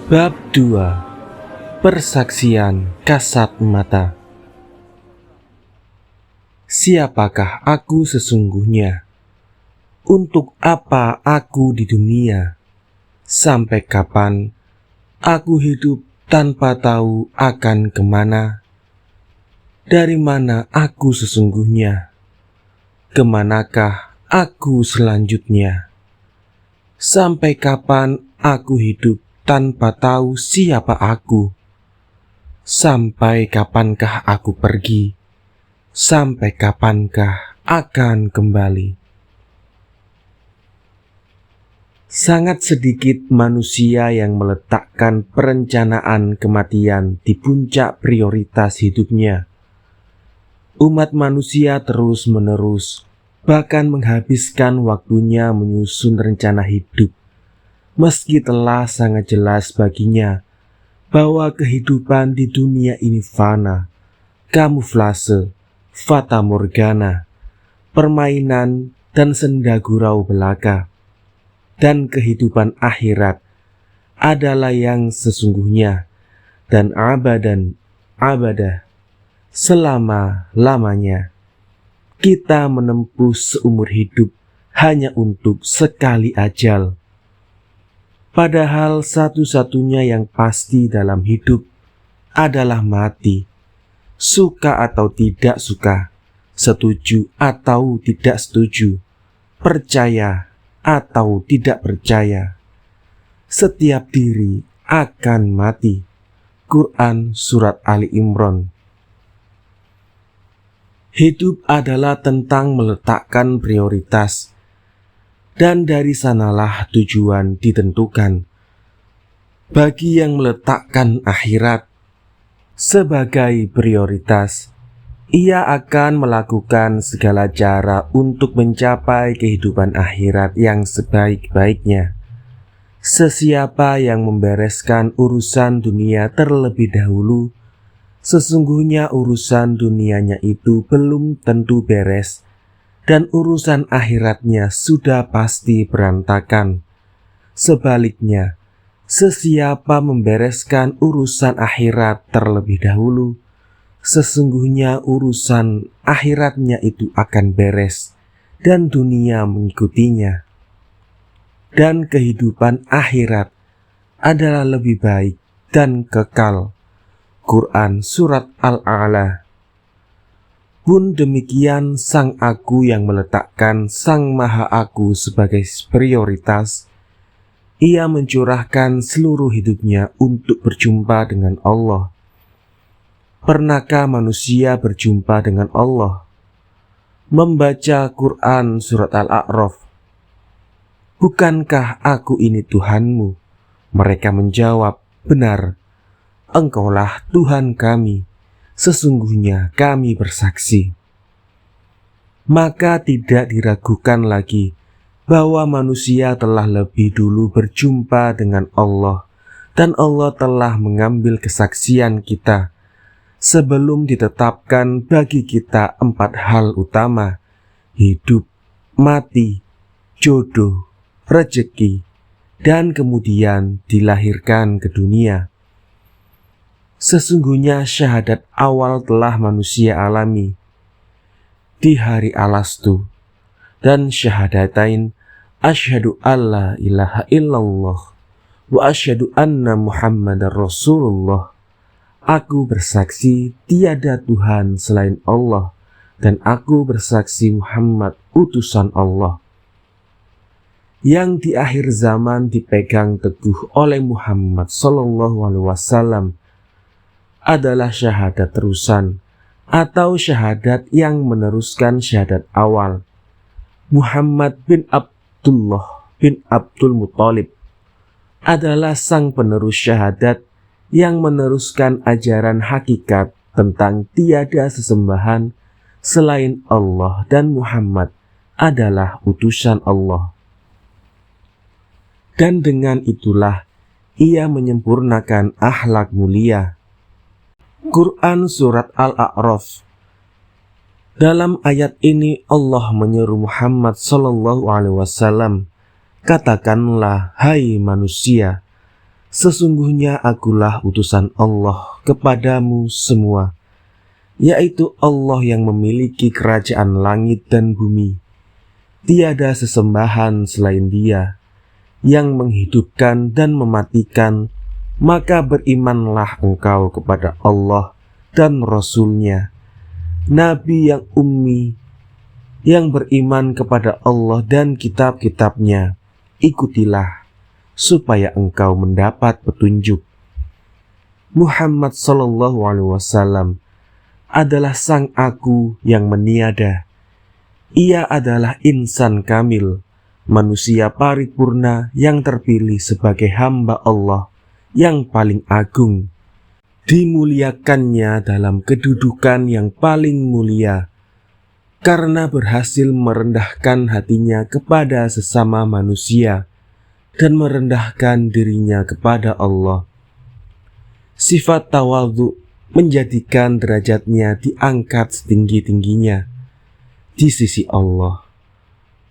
Bab 2. Persaksian kasat mata. Siapakah aku sesungguhnya? Untuk apa aku di dunia? Sampai kapan aku hidup tanpa tahu akan kemana? Dari mana aku sesungguhnya? Kemanakah aku selanjutnya? Sampai kapan aku hidup tanpa tahu siapa aku? Sampai kapankah aku pergi? Sampai kapankah akan kembali? Sangat sedikit manusia yang meletakkan perencanaan kematian di puncak prioritas hidupnya. Umat manusia terus-menerus bahkan menghabiskan waktunya menyusun rencana hidup, meski telah sangat jelas baginya bahwa kehidupan di dunia ini fana, kamuflase, fata morgana, permainan dan senda gurau belaka, dan kehidupan akhirat adalah yang sesungguhnya dan abadah selama-lamanya. Kita menempuh seumur hidup hanya untuk sekali ajal. Padahal satu-satunya yang pasti dalam hidup adalah mati. Suka atau tidak suka, setuju atau tidak setuju, percaya atau tidak percaya, setiap diri akan mati. Quran Surat Ali Imran. Hidup adalah tentang meletakkan prioritas, dan dari sanalah tujuan ditentukan. Bagi yang meletakkan akhirat sebagai prioritas, ia akan melakukan segala cara untuk mencapai kehidupan akhirat yang sebaik-baiknya. Sesiapa yang membereskan urusan dunia terlebih dahulu, sesungguhnya urusan dunianya itu belum tentu beres, dan urusan akhiratnya sudah pasti berantakan. Sebaliknya, sesiapa membereskan urusan akhirat terlebih dahulu, sesungguhnya urusan akhiratnya itu akan beres, dan dunia mengikutinya. Dan kehidupan akhirat adalah lebih baik dan kekal. Quran Surat Al-A'la. Pun demikian, Sang Aku yang meletakkan Sang Maha Aku sebagai prioritas, ia mencurahkan seluruh hidupnya untuk berjumpa dengan Allah. Pernahkah manusia berjumpa dengan Allah? Membaca Quran Surat Al-A'raf. Bukankah aku ini Tuhanmu? Mereka menjawab, benar, Engkaulah Tuhan kami, sesungguhnya kami bersaksi. Maka tidak diragukan lagi bahwa manusia telah lebih dulu berjumpa dengan Allah, dan Allah telah mengambil kesaksian kita sebelum ditetapkan bagi kita 4 hal utama: hidup, mati, jodoh, rezeki, dan kemudian dilahirkan ke dunia. Sesungguhnya syahadat awal telah manusia alami di hari Alastu, dan syahadatain asyhadu alla ilaha illallah wa asyhadu anna Muhammadar Rasulullah. Aku bersaksi tiada Tuhan selain Allah, dan aku bersaksi Muhammad utusan Allah. Yang di akhir zaman dipegang teguh oleh Muhammad SAW adalah syahadat terusan atau syahadat yang meneruskan syahadat awal. Muhammad bin Abdullah bin Abdul Muthalib adalah sang penerus syahadat yang meneruskan ajaran hakikat tentang tiada sesembahan selain Allah, dan Muhammad adalah utusan Allah. Dan dengan itulah ia menyempurnakan akhlak mulia. Quran Surat Al-A'raf. Dalam ayat ini Allah menyuruh Muhammad SAW, katakanlah, hai manusia, Sesungguhnya akulah utusan Allah kepadamu semua, yaitu Allah yang memiliki kerajaan langit dan bumi. Tiada sesembahan selain Dia, yang menghidupkan dan mematikan. Maka berimanlah engkau kepada Allah dan Rasul-Nya, Nabi yang ummi, yang beriman kepada Allah dan kitab-kitabnya. Ikutilah supaya engkau mendapat petunjuk. Muhammad sallallahu alaihi wasallam adalah sang aku yang meniada. Ia adalah insan kamil, manusia paripurna yang terpilih sebagai hamba Allah yang paling agung. Dimuliakannya dalam kedudukan yang paling mulia, karena berhasil merendahkan hatinya kepada sesama manusia dan merendahkan dirinya kepada Allah. Sifat tawadhu menjadikan derajatnya diangkat setinggi-tingginya di sisi Allah.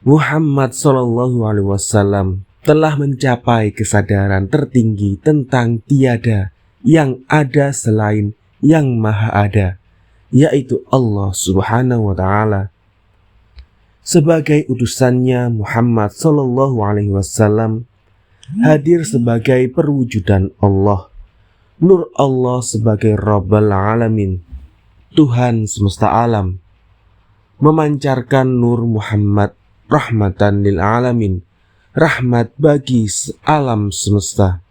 Muhammad SAW telah mencapai kesadaran tertinggi tentang tiada yang ada selain yang maha ada, yaitu Allah Subhanahu wa Ta'ala. Sebagai utusannya, Muhammad SAW hadir sebagai perwujudan Allah, nur Allah sebagai Rabbul Alamin, Tuhan semesta alam, memancarkan nur Muhammad rahmatan lil alamin, rahmat bagi alam semesta.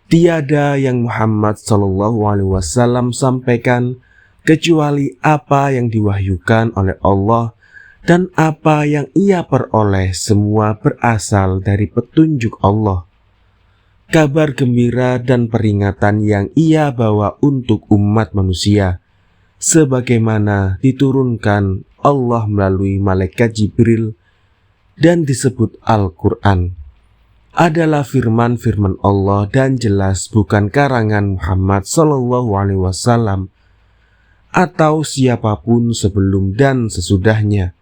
Tiada yang Muhammad SAW sampaikan kecuali apa yang diwahyukan oleh Allah, dan apa yang ia peroleh semua berasal dari petunjuk Allah. Kabar gembira dan peringatan yang ia bawa untuk umat manusia, sebagaimana diturunkan Allah melalui malaikat Jibril dan disebut Al-Quran, adalah firman-firman Allah dan jelas bukan karangan Muhammad SAW atau siapapun sebelum dan sesudahnya.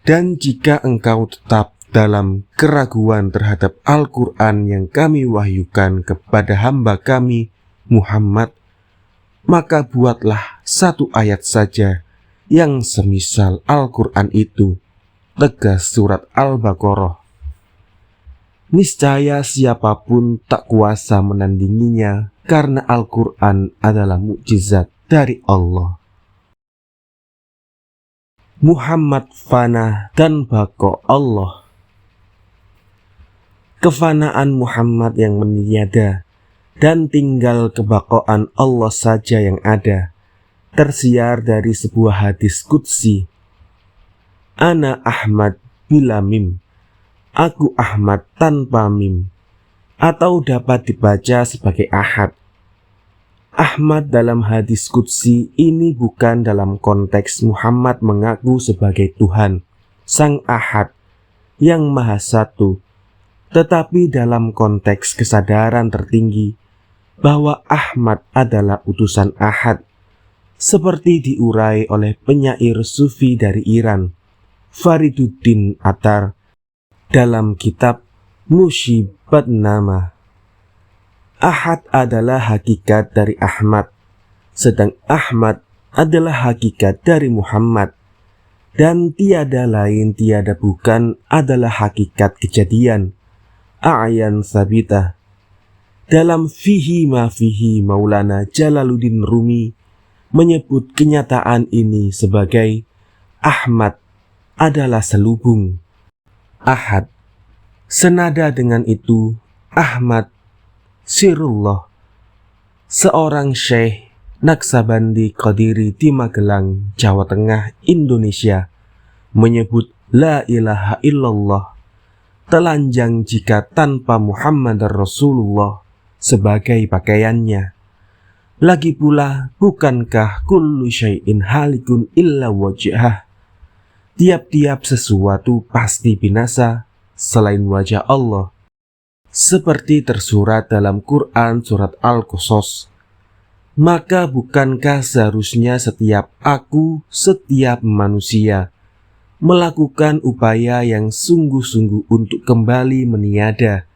Dan jika engkau tetap dalam keraguan terhadap Al-Quran yang kami wahyukan kepada hamba kami Muhammad, maka buatlah satu ayat saja yang semisal Al-Quran itu. Tegas surat Al-Baqarah. Niscaya siapapun tak kuasa menandinginya, karena Al-Quran adalah mukjizat dari Allah. Muhammad fana dan baqo Allah. Kefanaan Muhammad yang meniada dan tinggal kebakoan Allah saja yang ada, tersiar dari sebuah hadis qudsi. Ana Ahmad bila mim, aku Ahmad tanpa mim, atau dapat dibaca sebagai Ahad. Ahmad dalam hadis qudsi ini bukan dalam konteks Muhammad mengaku sebagai Tuhan, Sang Ahad yang Maha Satu, tetapi dalam konteks kesadaran tertinggi bahwa Ahmad adalah utusan Ahad, seperti diurai oleh penyair sufi dari Iran, Fariduddin Attar, dalam kitab Musyibat Nama. Ahad adalah hakikat dari Ahmad, sedang Ahmad adalah hakikat dari Muhammad, dan tiada lain tiada bukan adalah hakikat kejadian, a'yan sabitah. Dalam Fihi Ma Fihi, Maulana Jalaluddin Rumi menyebut kenyataan ini sebagai Ahmad adalah selubung Ahad. Senada dengan itu, Ahmad Sirullah, seorang Syekh Naksabandi Qadiri di Magelang, Jawa Tengah, Indonesia, menyebut La ilaha illallah, telanjang jika tanpa Muhammad Rasulullah sebagai pakaiannya. Lagi pula, bukankah kullu syai'in halikun illa wajhah, tiap-tiap sesuatu pasti binasa selain wajah Allah, seperti tersurat dalam Quran surat Al-Qasas. Maka bukankah seharusnya setiap manusia melakukan upaya yang sungguh-sungguh untuk kembali meniada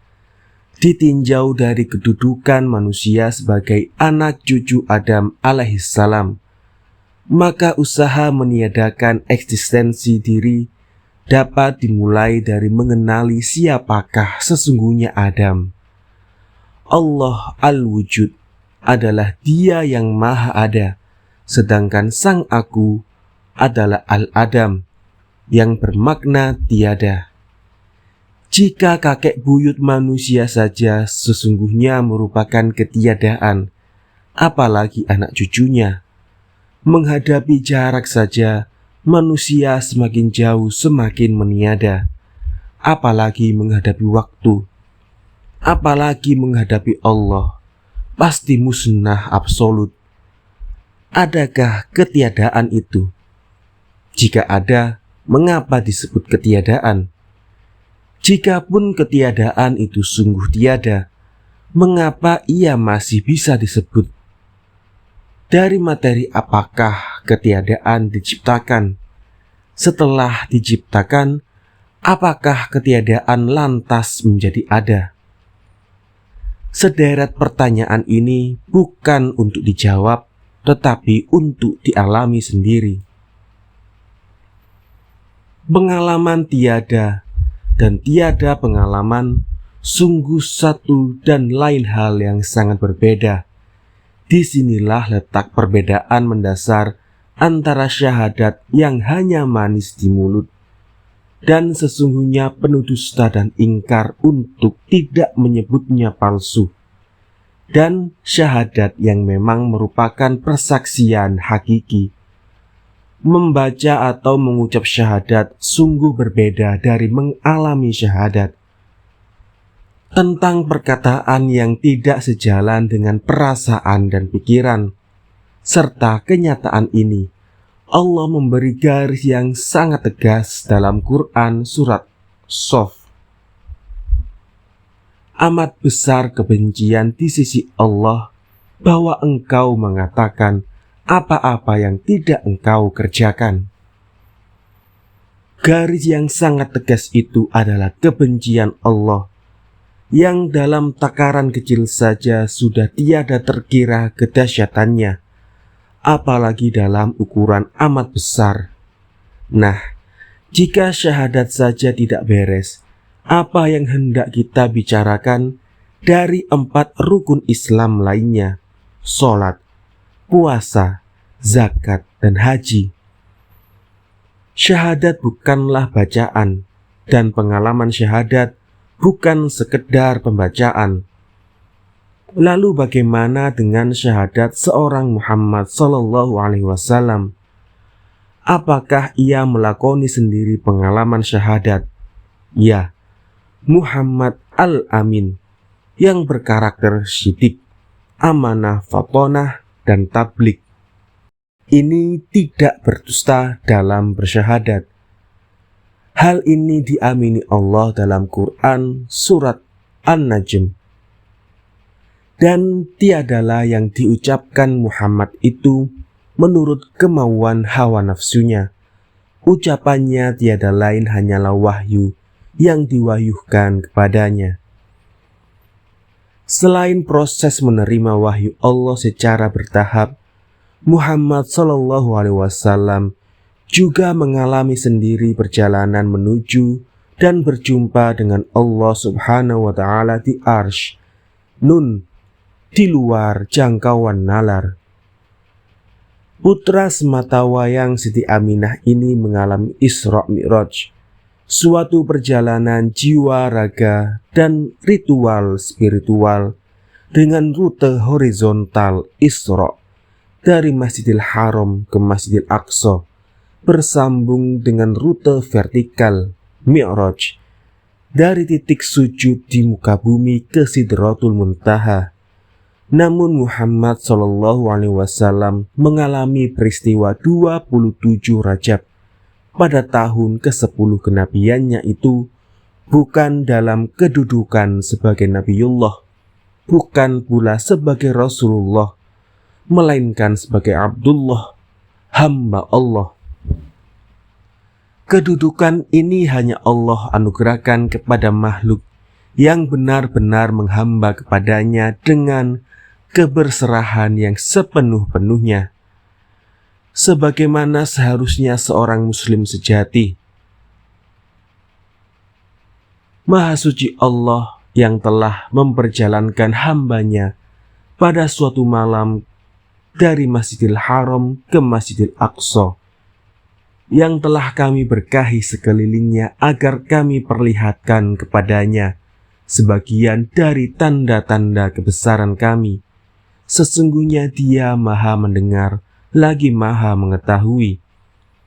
ditinjau dari kedudukan manusia sebagai anak cucu Adam alaihissalam, maka usaha meniadakan eksistensi diri dapat dimulai dari mengenali siapakah sesungguhnya Adam. Allah Al-Wujud adalah Dia yang Maha Ada, sedangkan Sang Aku adalah Al-Adam yang bermakna tiada. Jika kakek buyut manusia saja sesungguhnya merupakan ketiadaan, apalagi anak cucunya. Menghadapi jarak saja, manusia semakin jauh semakin meniada, apalagi menghadapi waktu, apalagi menghadapi Allah, pasti musnah absolut. Adakah ketiadaan itu? Jika ada, mengapa disebut ketiadaan? Jikapun ketiadaan itu sungguh tiada, mengapa ia masih bisa disebut? Dari materi apakah ketiadaan diciptakan? Setelah diciptakan, apakah ketiadaan lantas menjadi ada? Sederet pertanyaan ini bukan untuk dijawab, tetapi untuk dialami sendiri. Pengalaman tiada dan tiada pengalaman sungguh satu dan lain hal yang sangat berbeda. Disinilah letak perbedaan mendasar antara syahadat yang hanya manis di mulut dan sesungguhnya penuh dusta dan ingkar untuk tidak menyebutnya palsu, dan syahadat yang memang merupakan persaksian hakiki. Membaca atau mengucap syahadat sungguh berbeda dari mengalami syahadat. Tentang perkataan yang tidak sejalan dengan perasaan dan pikiran, serta kenyataan ini, Allah memberi garis yang sangat tegas dalam Quran surat Sof. Amat besar kebencian di sisi Allah bahwa engkau mengatakan apa-apa yang tidak engkau kerjakan. Garis yang sangat tegas itu adalah kebencian Allah, yang dalam takaran kecil saja sudah tiada terkira kedahsyatannya, apalagi dalam ukuran amat besar. Nah, jika syahadat saja tidak beres, apa yang hendak kita bicarakan dari 4 rukun Islam lainnya, sholat, puasa, zakat, dan haji? Syahadat bukanlah bacaan, dan pengalaman syahadat bukan sekedar pembacaan. Lalu bagaimana dengan syahadat seorang Muhammad SAW? Apakah ia melakoni sendiri pengalaman syahadat? Ya, Muhammad Al-Amin yang berkarakter syidik, amanah, fatonah, dan tablik. Ini tidak berdusta dalam bersyahadat. Hal ini diamini Allah dalam Quran surat An-Najm. Dan tiadalah yang diucapkan Muhammad itu menurut kemauan hawa nafsunya. Ucapannya tiada lain hanyalah wahyu yang diwahyukan kepadanya. Selain proses menerima wahyu Allah secara bertahap, Muhammad SAW juga mengalami sendiri perjalanan menuju dan berjumpa dengan Allah Subhanahu wa Ta'ala di Arsy, Nun, di luar jangkauan nalar. Putra sematawayang Siti Aminah ini mengalami Isra Mi'raj, suatu perjalanan jiwa, raga, dan ritual spiritual dengan rute horizontal Isra dari Masjidil Haram ke Masjidil Aqsa, bersambung dengan rute vertikal Mi'raj dari titik sujud di muka bumi ke Sidratul Muntaha. Namun Muhammad SAW mengalami peristiwa 27 Rajab pada tahun ke-10 kenabiannya itu bukan dalam kedudukan sebagai Nabiullah, bukan pula sebagai Rasulullah, melainkan sebagai Abdullah, hamba Allah. Kedudukan ini hanya Allah anugerahkan kepada makhluk yang benar-benar menghamba kepadanya dengan keberserahan yang sepenuh-penuhnya, sebagaimana seharusnya seorang muslim sejati. Maha suci Allah yang telah memperjalankan hambanya pada suatu malam dari Masjidil Haram ke Masjidil Aqsa, yang telah kami berkahi sekelilingnya agar kami perlihatkan kepadanya sebagian dari tanda-tanda kebesaran kami. Sesungguhnya Dia Maha mendengar lagi Maha mengetahui.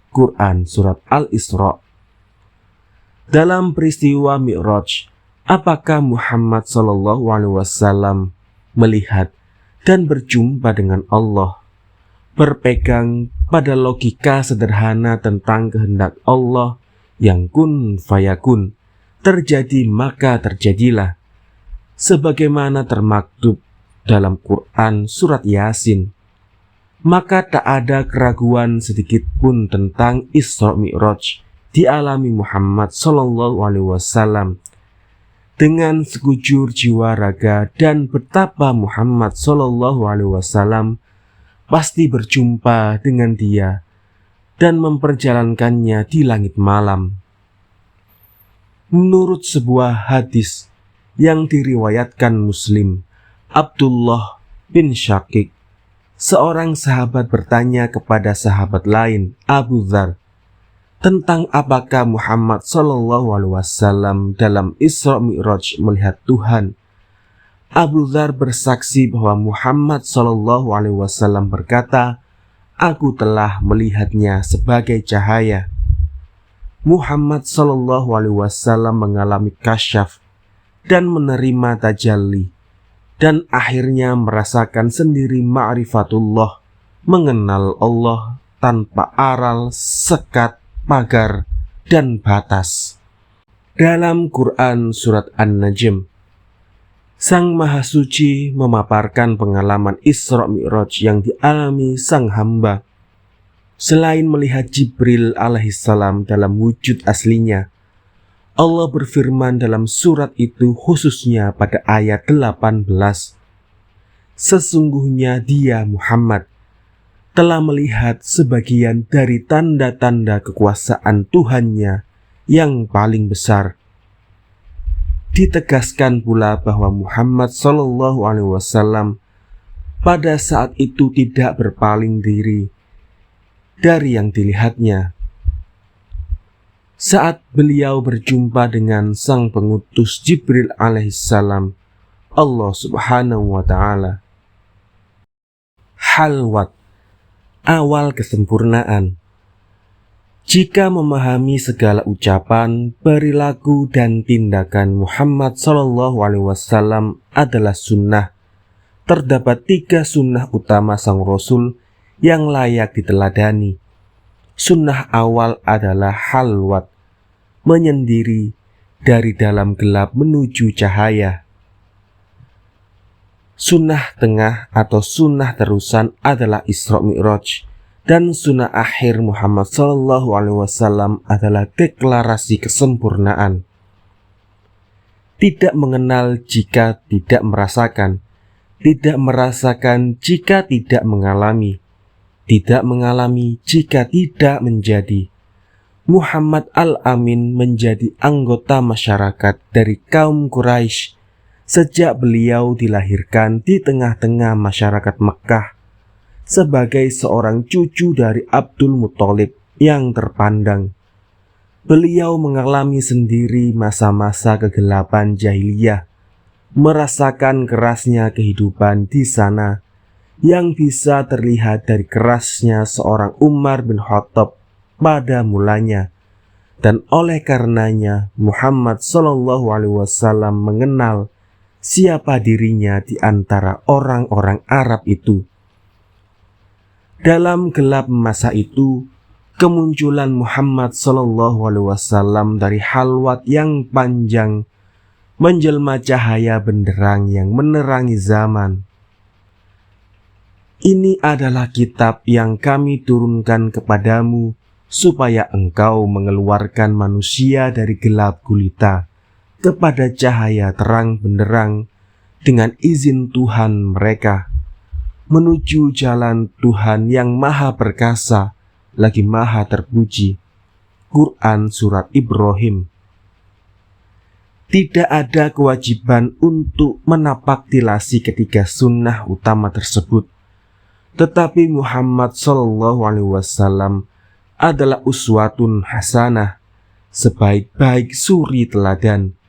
Quran Surat Al-Isra. Dalam peristiwa Mi'raj, apakah Muhammad SAW melihat dan berjumpa dengan Allah, berpegang pada logika sederhana tentang kehendak Allah yang kun fayakun, terjadi maka terjadilah, sebagaimana termaktub dalam Quran Surat Yasin. Maka tak ada keraguan sedikit pun tentang Isra Mi'raj dialami Muhammad SAW dengan sekujur jiwa raga, dan betapa Muhammad SAW pasti berjumpa dengan Dia dan memperjalankannya di langit malam. Menurut sebuah hadis yang diriwayatkan Muslim, Abdullah bin Syakik, seorang sahabat, bertanya kepada sahabat lain, Abu Dzar, tentang apakah Muhammad SAW dalam Isra Mi'raj melihat Tuhan. Abu Dzar bersaksi bahwa Muhammad SAW berkata, "Aku telah melihatnya sebagai cahaya." Muhammad SAW mengalami kasyaf dan menerima tajalli, dan akhirnya merasakan sendiri ma'rifatullah, mengenal Allah tanpa aral, sekat, pagar, dan batas. Dalam Quran Surat An-Najm, Sang Maha Suci memaparkan pengalaman Isra Mi'raj yang dialami sang hamba. Selain melihat Jibril alaihissalam dalam wujud aslinya, Allah berfirman dalam surat itu khususnya pada ayat 18, "Sesungguhnya Dia Muhammad telah melihat sebagian dari tanda-tanda kekuasaan Tuhannya yang paling besar." Ditegaskan pula bahwa Muhammad SAW pada saat itu tidak berpaling diri dari yang dilihatnya. Saat beliau berjumpa dengan sang pengutus Jibril alaihissalam, Allah Subhanahu wa ta'ala. Halwat, awal kesempurnaan. Jika memahami segala ucapan, perilaku, dan tindakan Muhammad SAW adalah sunnah, terdapat 3 sunnah utama sang Rasul yang layak diteladani. Sunnah awal adalah halwat, menyendiri dari dalam gelap menuju cahaya. Sunnah tengah atau sunnah terusan adalah Isra Mi'raj, dan sunnah akhir Muhammad SAW adalah deklarasi kesempurnaan. Tidak mengenal jika tidak merasakan, tidak merasakan jika tidak mengalami, tidak mengalami jika tidak menjadi. Muhammad Al-Amin menjadi anggota masyarakat dari kaum Quraisy sejak beliau dilahirkan di tengah-tengah masyarakat Mekkah sebagai seorang cucu dari Abdul Muthalib yang terpandang. Beliau mengalami sendiri masa-masa kegelapan jahiliyah, merasakan kerasnya kehidupan di sana, yang bisa terlihat dari kerasnya seorang Umar bin Khattab pada mulanya, dan oleh karenanya Muhammad SAW mengenal siapa dirinya di antara orang-orang Arab itu. Dalam gelap masa itu, kemunculan Muhammad SAW dari halwat yang panjang menjelma cahaya benderang yang menerangi zaman. Ini adalah kitab yang kami turunkan kepadamu supaya engkau mengeluarkan manusia dari gelap gulita kepada cahaya terang benderang dengan izin Tuhan mereka, menuju jalan Tuhan yang maha perkasa lagi maha terpuji. Quran Surat Ibrahim. Tidak ada kewajiban untuk menapaktilasi ketiga sunnah utama tersebut, tetapi Muhammad SAW adalah uswatun hasanah, sebaik-baik suri teladan,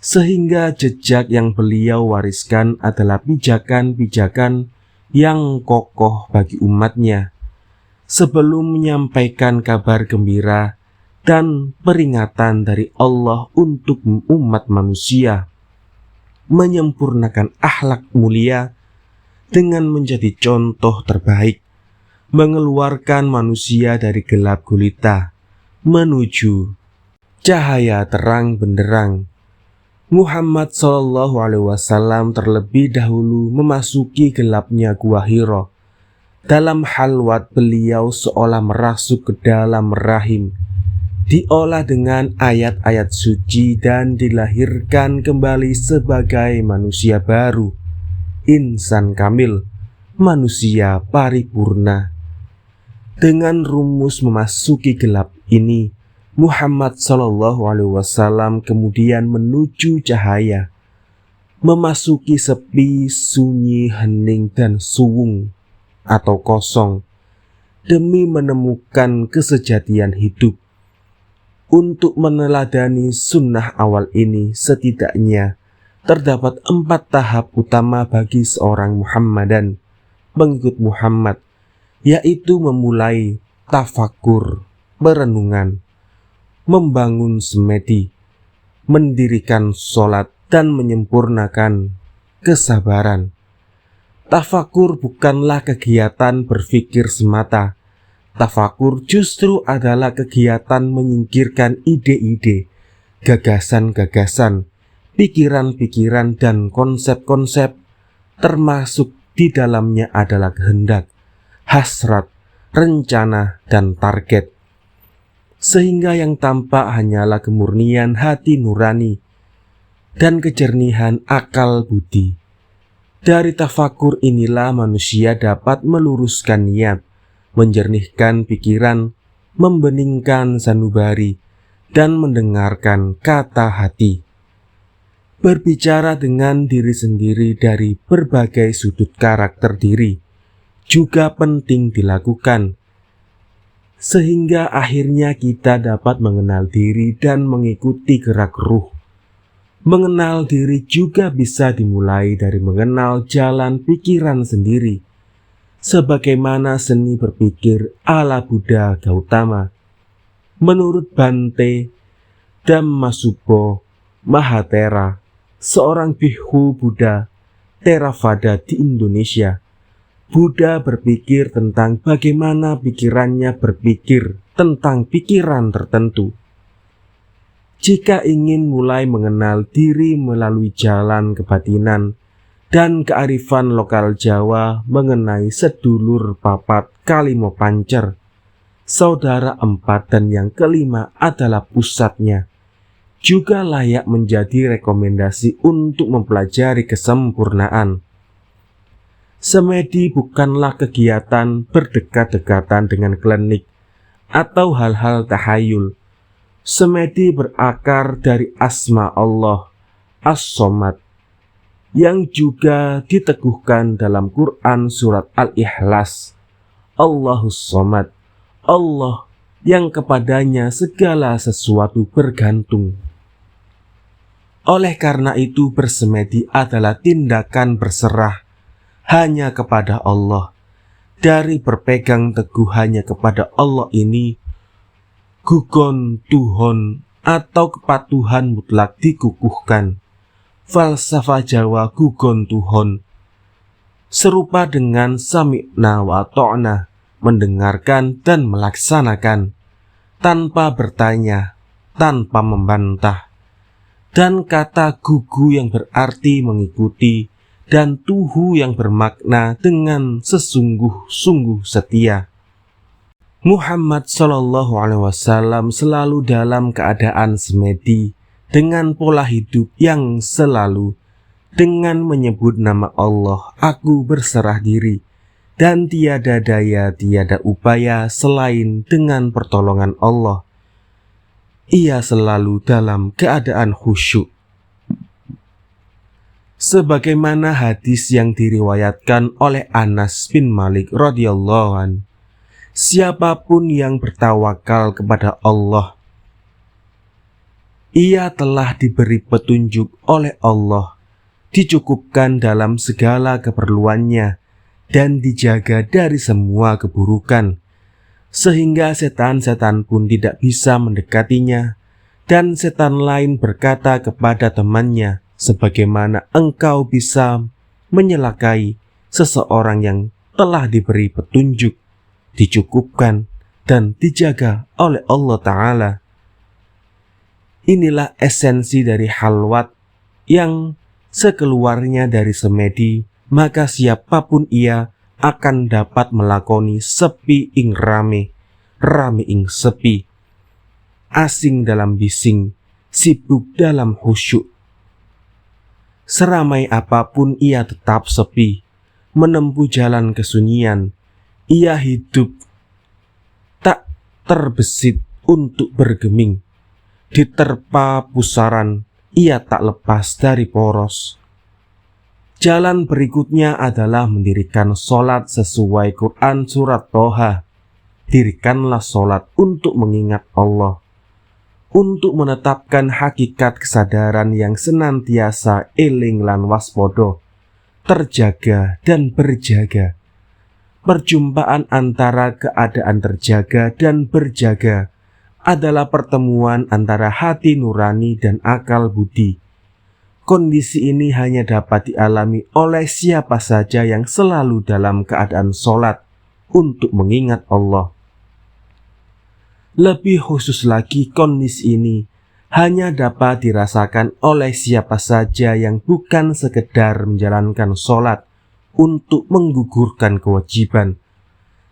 sehingga jejak yang beliau wariskan adalah pijakan-pijakan yang kokoh bagi umatnya, sebelum menyampaikan kabar gembira dan peringatan dari Allah untuk umat manusia, menyempurnakan akhlak mulia dengan menjadi contoh terbaik, mengeluarkan manusia dari gelap gulita menuju cahaya terang benderang. Muhammad SAW terlebih dahulu memasuki gelapnya Gua Hira. Dalam halwat beliau seolah merasuk ke dalam rahim, diolah dengan ayat-ayat suci dan dilahirkan kembali sebagai manusia baru, insan kamil, manusia paripurna. Dengan rumus memasuki gelap ini, Muhammad SAW kemudian menuju cahaya, memasuki sepi, sunyi, hening, dan suwung atau kosong, demi menemukan kesejatian hidup. Untuk meneladani sunnah awal ini, setidaknya terdapat 4 tahap utama bagi seorang Muhammadan, pengikut Muhammad, yaitu memulai tafakur, perenungan, membangun semedi, mendirikan sholat, dan menyempurnakan kesabaran. Tafakur bukanlah kegiatan berpikir semata. Tafakur justru adalah kegiatan menyingkirkan ide-ide, gagasan-gagasan, pikiran-pikiran, dan konsep-konsep, termasuk di dalamnya adalah kehendak, hasrat, rencana, dan target. Sehingga yang tampak hanyalah kemurnian hati nurani dan kejernihan akal budi. Dari tafakur inilah manusia dapat meluruskan niat, menjernihkan pikiran, membeningkan sanubari, dan mendengarkan kata hati. Berbicara dengan diri sendiri dari berbagai sudut karakter diri juga penting dilakukan, sehingga akhirnya kita dapat mengenal diri dan mengikuti gerak ruh. Mengenal diri juga bisa dimulai dari mengenal jalan pikiran sendiri, sebagaimana seni berpikir ala Buddha Gautama. Menurut Bante Dhammasubbo Mahatera, seorang bhikkhu Buddha Theravada di Indonesia, Buddha berpikir tentang bagaimana pikirannya berpikir tentang pikiran tertentu. Jika ingin mulai mengenal diri melalui jalan kebatinan dan kearifan lokal Jawa mengenai sedulur papat kalimo pancer, saudara 4 dan yang kelima adalah pusatnya, juga layak menjadi rekomendasi untuk mempelajari kesempurnaan. Semedi bukanlah kegiatan berdekat-dekatan dengan klinik atau hal-hal tahayul. Semedi berakar dari asma Allah, As-Somad, yang juga diteguhkan dalam Quran Surat Al-Ikhlas. Allahus Somad, Allah yang kepadanya segala sesuatu bergantung. Oleh karena itu, bersemedi adalah tindakan berserah hanya kepada Allah. Dari berpegang teguh hanya kepada Allah ini, gugon Tuhon atau kepatuhan mutlak dikukuhkan. Falsafah Jawa gugon Tuhon serupa dengan sami'na wa ta'na, mendengarkan dan melaksanakan, tanpa bertanya, tanpa membantah. Dan kata gugu yang berarti mengikuti, dan tuhu yang bermakna dengan sesungguh-sungguh setia. Muhammad SAW selalu dalam keadaan semedi dengan pola hidup yang selalu dengan menyebut nama Allah, aku berserah diri, dan tiada daya, tiada upaya selain dengan pertolongan Allah. Ia selalu dalam keadaan khusyuk. Sebagaimana hadis yang diriwayatkan oleh Anas bin Malik radhiyallahu anhu, siapapun yang bertawakal kepada Allah, ia telah diberi petunjuk oleh Allah, dicukupkan dalam segala keperluannya, dan dijaga dari semua keburukan, sehingga setan-setan pun tidak bisa mendekatinya. Dan setan lain berkata kepada temannya, sebagaimana engkau bisa menyelakai seseorang yang telah diberi petunjuk, dicukupkan, dan dijaga oleh Allah Ta'ala. Inilah esensi dari halwat yang sekeluarnya dari semedi, maka siapapun ia akan dapat melakoni sepi ing rame, rame ing sepi, asing dalam bising, sibuk dalam khusyuk. Seramai apapun ia tetap sepi, menempuh jalan kesunyian, ia hidup tak terbesit untuk bergeming, diterpa pusaran, ia tak lepas dari poros. Jalan berikutnya adalah mendirikan sholat sesuai Quran surat Toha. Dirikanlah sholat untuk mengingat Allah, untuk menetapkan hakikat kesadaran yang senantiasa eling lan waspodo, terjaga dan berjaga. Perjumpaan antara keadaan terjaga dan berjaga adalah pertemuan antara hati nurani dan akal budi. Kondisi ini hanya dapat dialami oleh siapa saja yang selalu dalam keadaan sholat untuk mengingat Allah. Lebih khusus lagi, kondisi ini hanya dapat dirasakan oleh siapa saja yang bukan sekedar menjalankan sholat untuk menggugurkan kewajiban,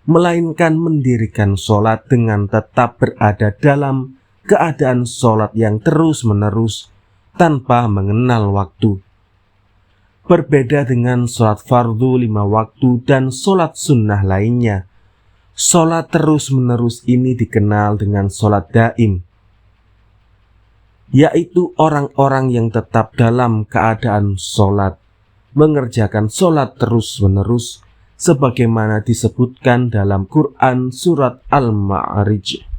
melainkan mendirikan sholat dengan tetap berada dalam keadaan sholat yang terus-menerus tanpa mengenal waktu. Berbeda dengan sholat fardu 5 waktu dan sholat sunnah lainnya, sholat terus-menerus ini dikenal dengan sholat daim, yaitu orang-orang yang tetap dalam keadaan sholat, mengerjakan sholat terus-menerus, sebagaimana disebutkan dalam Quran surat Al-Ma'arij.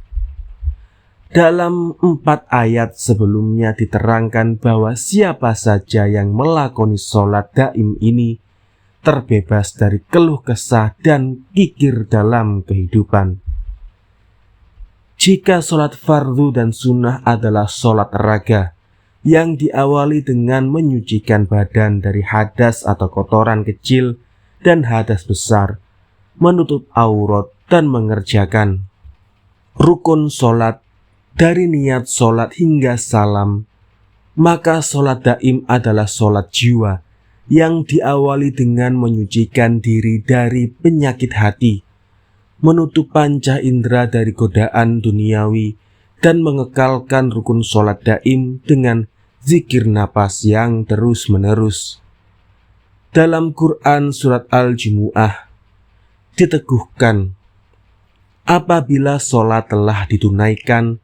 Dalam 4 ayat sebelumnya diterangkan bahwa siapa saja yang melakoni sholat daim ini terbebas dari keluh kesah dan kikir dalam kehidupan. Jika sholat fardu dan sunnah adalah sholat raga yang diawali dengan menyucikan badan dari hadas atau kotoran kecil dan hadas besar, menutup aurat dan mengerjakan rukun sholat dari niat sholat hingga salam, maka sholat daim adalah sholat jiwa yang diawali dengan menyucikan diri dari penyakit hati, menutup panca indera dari godaan duniawi, dan mengekalkan rukun sholat daim dengan zikir napas yang terus-menerus. Dalam Quran surat Al-Jumu'ah diteguhkan, apabila sholat telah ditunaikan,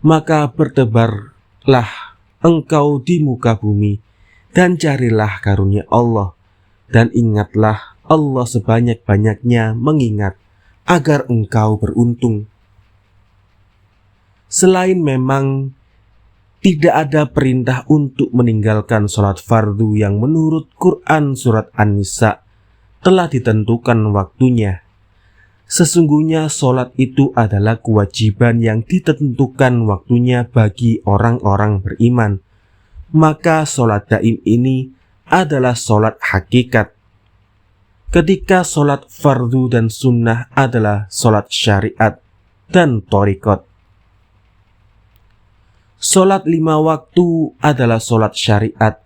maka bertebarlah engkau di muka bumi, dan carilah karunia Allah, dan ingatlah Allah sebanyak-banyaknya mengingat, agar engkau beruntung. Selain memang tidak ada perintah untuk meninggalkan sholat fardu yang menurut Quran surat An-Nisa telah ditentukan waktunya. Sesungguhnya sholat itu adalah kewajiban yang ditentukan waktunya bagi orang-orang beriman. Maka sholat daim ini adalah sholat hakikat. Ketika sholat fardu dan sunnah adalah sholat syariat dan thariqat. Sholat 5 waktu adalah sholat syariat,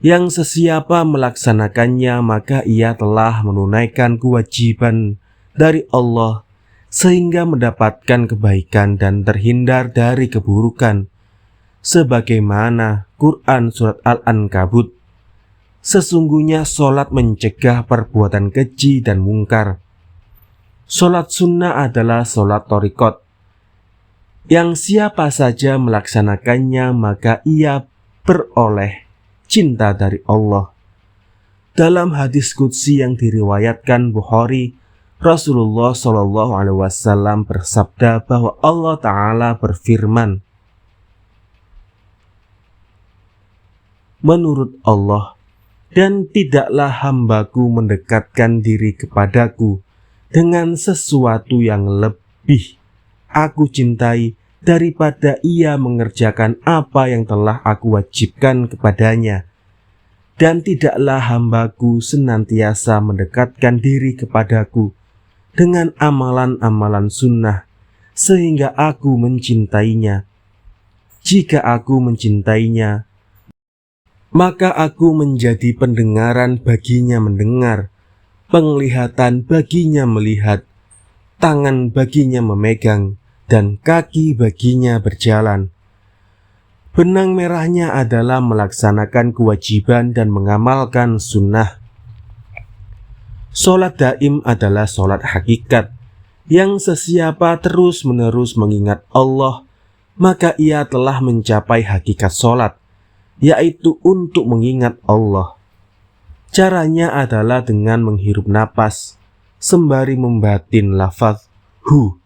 yang sesiapa melaksanakannya maka ia telah menunaikan kewajiban dari Allah sehingga mendapatkan kebaikan dan terhindar dari keburukan. sebagaimana Quran surat Al-Ankabut. Sesungguhnya sholat mencegah perbuatan keji dan mungkar. Sholat sunnah adalah sholat thariqat, yang siapa saja melaksanakannya maka ia beroleh cinta dari Allah. Dalam hadis qudsi yang diriwayatkan Bukhari, Rasulullah SAW bersabda bahwa Allah Ta'ala berfirman, menurut Allah, dan tidaklah hambaku mendekatkan diri kepadaku dengan sesuatu yang lebih aku cintai daripada ia mengerjakan apa yang telah aku wajibkan kepadanya. Dan tidaklah hambaku senantiasa mendekatkan diri kepadaku dengan amalan-amalan sunnah sehingga aku mencintainya. Jika aku mencintainya, maka aku menjadi pendengaran baginya mendengar, penglihatan baginya melihat, tangan baginya memegang, dan kaki baginya berjalan. Benang merahnya adalah melaksanakan kewajiban dan mengamalkan sunnah. Sholat daim adalah sholat hakikat, yang sesiapa terus-menerus mengingat Allah, maka ia telah mencapai hakikat sholat, yaitu untuk mengingat Allah. Caranya adalah dengan menghirup napas, sembari membatin lafaz hu,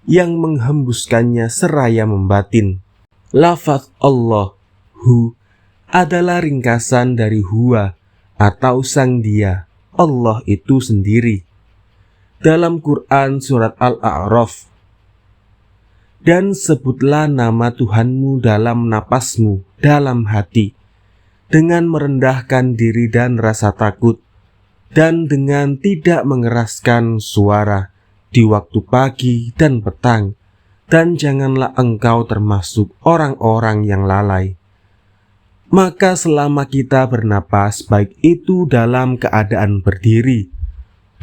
yang menghembuskannya seraya membatin. Lafaz Allah, hu, adalah ringkasan dari huwa atau sang dia, Allah itu sendiri. Dalam Quran surat Al-A'raf, dan sebutlah nama Tuhanmu dalam napasmu, dalam hati, dengan merendahkan diri dan rasa takut, dan dengan tidak mengeraskan suara di waktu pagi dan petang, dan janganlah engkau termasuk orang-orang yang lalai. Maka selama kita bernapas, baik itu dalam keadaan berdiri,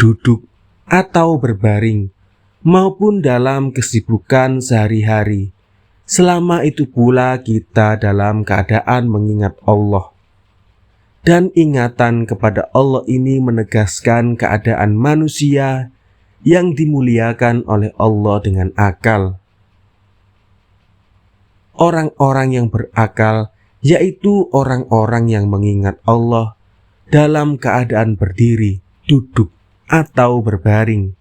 duduk, atau berbaring, maupun dalam kesibukan sehari-hari, selama itu pula kita dalam keadaan mengingat Allah. Dan ingatan kepada Allah ini menegaskan keadaan manusia yang dimuliakan oleh Allah dengan akal. Orang-orang yang berakal yaitu orang-orang yang mengingat Allah dalam keadaan berdiri, duduk, atau berbaring.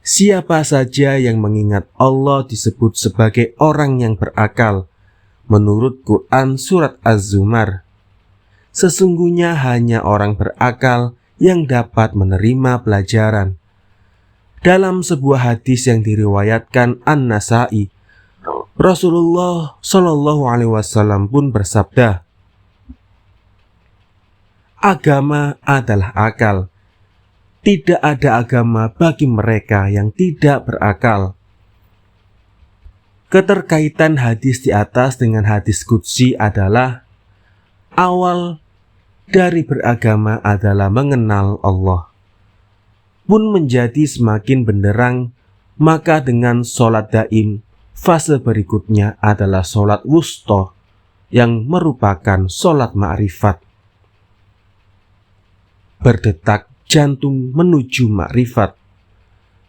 Siapa saja yang mengingat Allah disebut sebagai orang yang berakal. Menurut Quran surat Az-Zumar, sesungguhnya hanya orang berakal yang dapat menerima pelajaran. Dalam sebuah hadis yang diriwayatkan An-Nasa'i, Rasulullah SAW pun bersabda, agama adalah akal. Tidak ada agama bagi mereka yang tidak berakal. Keterkaitan hadis di atas dengan hadis qudsi adalah awal dari beragama adalah mengenal Allah. Pun menjadi semakin benderang, maka dengan sholat daim, fase berikutnya adalah sholat wusta, yang merupakan sholat ma'rifat. Berdetak jantung menuju ma'rifat.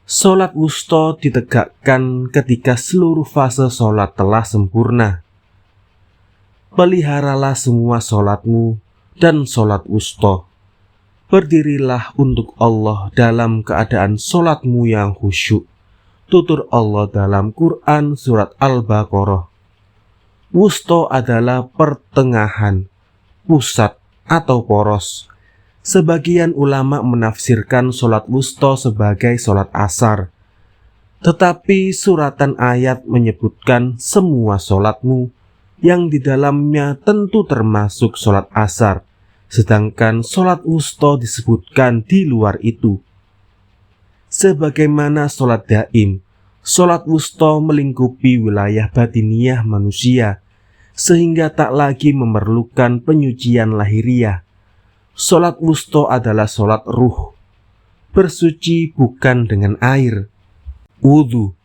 Sholat wusta ditegakkan ketika seluruh fase sholat telah sempurna. Peliharalah semua sholatmu dan sholat wusta. Berdirilah untuk Allah dalam keadaan sholatmu yang khusyuk. Tutur Allah dalam Quran surat Al-Baqarah. Wusta adalah pertengahan, pusat, atau poros. Sebagian ulama menafsirkan sholat wusta sebagai sholat asar. Tetapi suratan ayat menyebutkan semua sholatmu, yang di dalamnya tentu termasuk sholat asar. Sedangkan sholat wusta disebutkan di luar itu. Sebagaimana sholat daim, sholat wusta melingkupi wilayah batiniyah manusia, sehingga tak lagi memerlukan penyucian lahiriah. Sholat wusta adalah sholat ruh, bersuci bukan dengan air, wudu.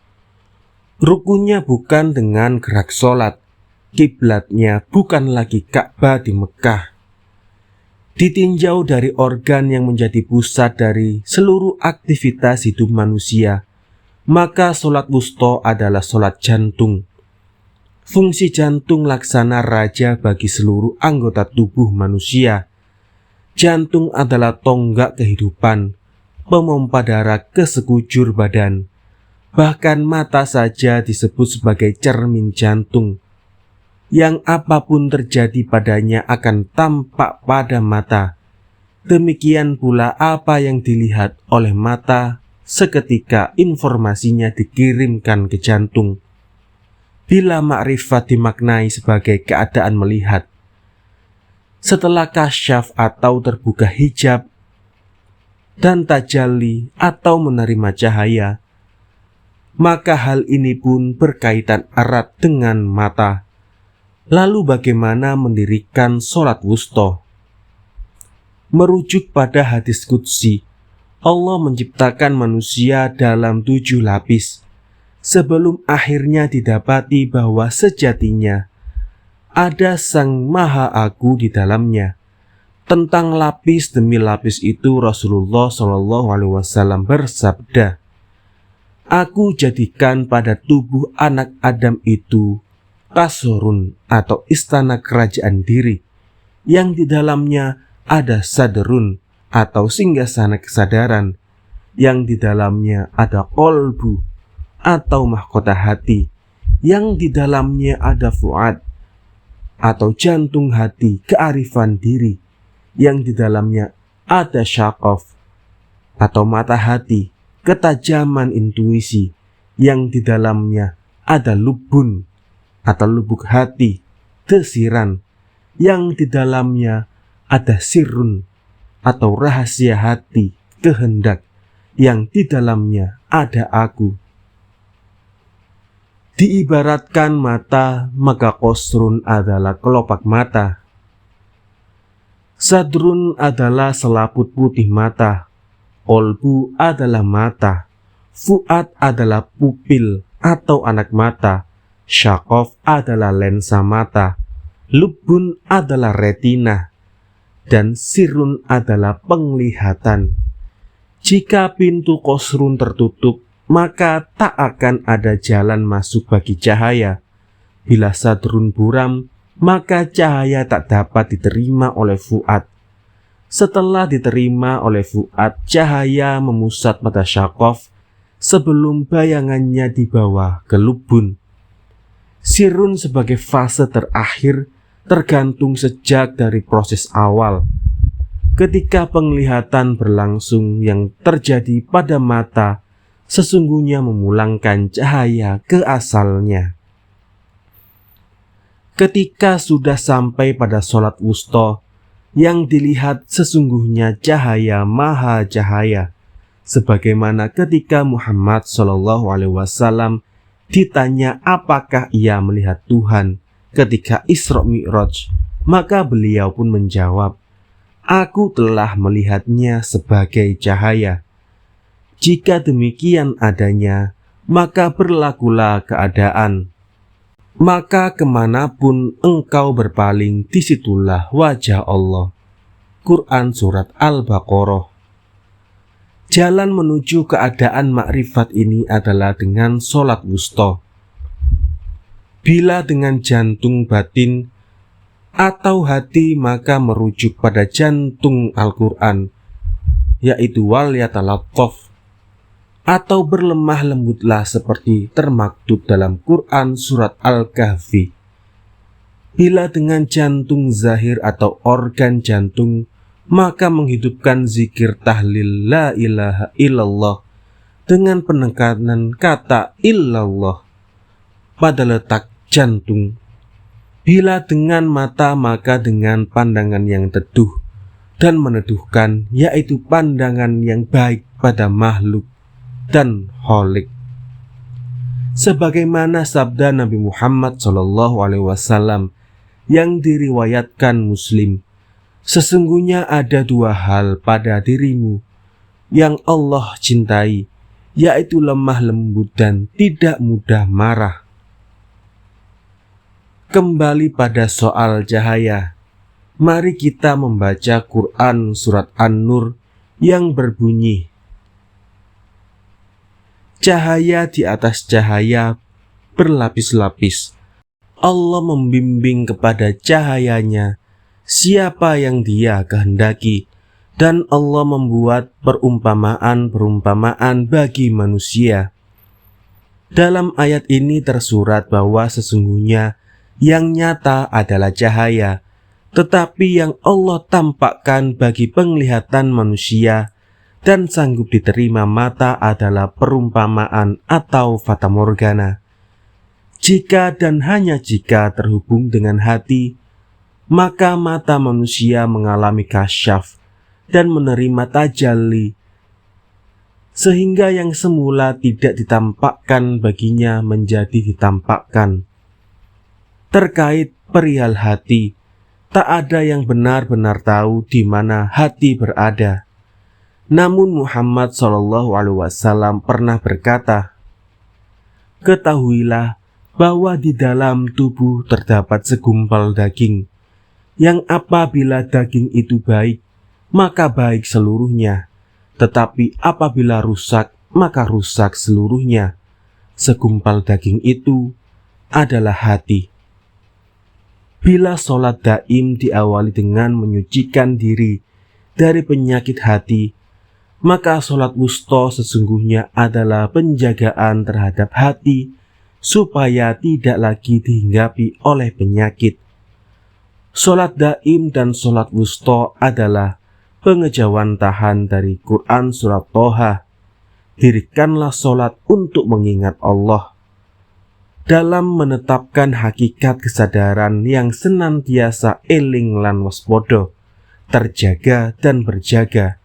Rukunnya bukan dengan gerak sholat, kiblatnya bukan lagi Ka'bah di Mekah. Ditinjau dari organ yang menjadi pusat dari seluruh aktivitas hidup manusia, maka sholat wusta adalah sholat jantung. Fungsi jantung laksana raja bagi seluruh anggota tubuh manusia. Jantung adalah tonggak kehidupan, pemompa darah ke sekujur badan. Bahkan mata saja disebut sebagai cermin jantung, yang apapun terjadi padanya akan tampak pada mata. Demikian pula apa yang dilihat oleh mata, seketika informasinya dikirimkan ke jantung. Bila makrifat dimaknai sebagai keadaan melihat, setelah kasyaf atau terbuka hijab dan tajalli atau menerima cahaya, maka hal ini pun berkaitan erat dengan mata. Lalu bagaimana mendirikan sholat wusta? Merujuk pada hadis qudsi, Allah menciptakan manusia dalam 7 lapis, sebelum akhirnya didapati bahwa sejatinya ada Sang Maha Agu di dalamnya. Tentang lapis demi lapis itu Rasulullah SAW bersabda, "Aku jadikan pada tubuh anak Adam itu kasurun atau istana kerajaan diri, yang di dalamnya ada sadrun atau singgasana kesadaran, yang di dalamnya ada qalbu atau mahkota hati, yang di dalamnya ada fuad atau jantung hati kearifan diri, yang di dalamnya ada syaqaf atau mata hati ketajaman intuisi, yang di dalamnya ada lubun atau lubuk hati desiran, yang di dalamnya ada sirrun atau rahasia hati kehendak, yang di dalamnya ada aku." Diibaratkan mata, maka qasrun adalah kelopak mata, sadrun adalah selaput putih mata, qalbu adalah mata, fuad adalah pupil atau anak mata, syaqaf adalah lensa mata, lubun adalah retina, dan sirrun adalah penglihatan. Jika pintu qasrun tertutup, maka tak akan ada jalan masuk bagi cahaya. Bila sadrun buram, maka cahaya tak dapat diterima oleh fuad. Setelah diterima oleh fuad, cahaya memusat pada syaqaf sebelum bayangannya dibawa ke lubun. Sirrun sebagai fase terakhir tergantung sejak dari proses awal. Ketika penglihatan berlangsung, yang terjadi pada mata sesungguhnya memulangkan cahaya ke asalnya. Ketika sudah sampai pada sholat wusta, yang dilihat sesungguhnya cahaya maha cahaya, sebagaimana ketika Muhammad SAW ditanya apakah ia melihat Tuhan ketika Isra Mi'raj, maka beliau pun menjawab, "Aku telah melihatnya sebagai cahaya." Jika demikian adanya, maka berlakulah keadaan. Maka kemanapun engkau berpaling, disitulah wajah Allah. Quran Surat Al-Baqarah. Jalan menuju keadaan makrifat ini adalah dengan sholat wusta. Bila dengan jantung batin atau hati, maka merujuk pada jantung Al-Quran, yaitu wal yatalattaf, atau berlemah lembutlah seperti termaktub dalam Quran Surat Al-Kahfi. Bila dengan jantung zahir atau organ jantung, maka menghidupkan zikir tahlil la ilaha illallah dengan penekanan kata illallah pada letak jantung. Bila dengan mata, maka dengan pandangan yang teduh dan meneduhkan, yaitu pandangan yang baik pada makhluk dan kholik. Sebagaimana sabda Nabi Muhammad SAW yang diriwayatkan Muslim, "Sesungguhnya ada 2 hal pada dirimu yang Allah cintai, yaitu lemah lembut dan tidak mudah marah. Kembali pada soal cahaya, mari kita membaca Quran surat An-Nur yang berbunyi, cahaya di atas cahaya berlapis-lapis. Allah membimbing kepada cahayanya siapa yang Dia kehendaki, dan Allah membuat perumpamaan-perumpamaan bagi manusia. Dalam ayat ini tersurat bahwa sesungguhnya yang nyata adalah cahaya, tetapi yang Allah tampakkan bagi penglihatan manusia dan sanggup diterima mata adalah perumpamaan atau fatamorgana. Jika dan hanya jika terhubung dengan hati, maka mata manusia mengalami kasyaf dan menerima tajalli, sehingga yang semula tidak ditampakkan baginya menjadi ditampakkan. Terkait perihal hati, tak ada yang benar-benar tahu di mana hati berada. Namun Muhammad SAW pernah berkata, ketahuilah bahwa di dalam tubuh terdapat segumpal daging, yang apabila daging itu baik, maka baik seluruhnya, tetapi apabila rusak, maka rusak seluruhnya. Segumpal daging itu adalah hati. Bila sholat daim diawali dengan menyucikan diri dari penyakit hati, maka sholat wusta sesungguhnya adalah penjagaan terhadap hati supaya tidak lagi dihinggapi oleh penyakit. Sholat daim dan sholat wusta adalah pengejawantahan dari Quran surat Toha. Dirikanlah sholat untuk mengingat Allah, dalam menetapkan hakikat kesadaran yang senantiasa eling lan waspada, terjaga dan berjaga.